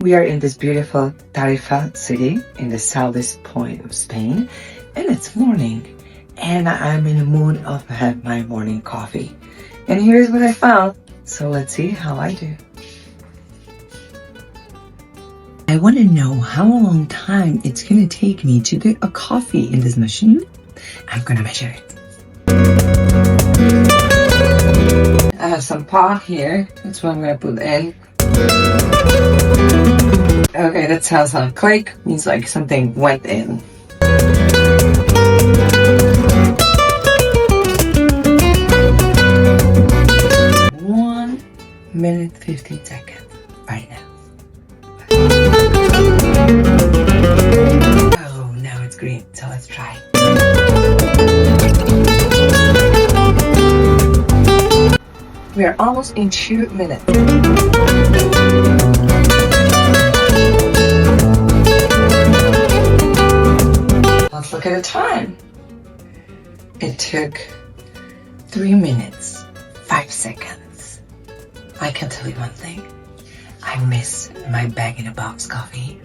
We are in this beautiful Tarifa city in the southeast point of Spain, and it's morning, and I'm in the mood of have my morning coffee. And here's what I found, so let's see how I do. I want to know how long time it's going to take me to get a coffee in this machine. I'm going to measure it. I have some pot here. That's what I'm going to put in. Okay, that sounds like click. Means like something went in. 1 minute 15 seconds right now. Oh, now it's green, so let's try. We are almost in 2 minutes. Let's look at the time. It took 3 minutes, 5 seconds. I can tell you one thing. I miss my bag-in-a-box coffee.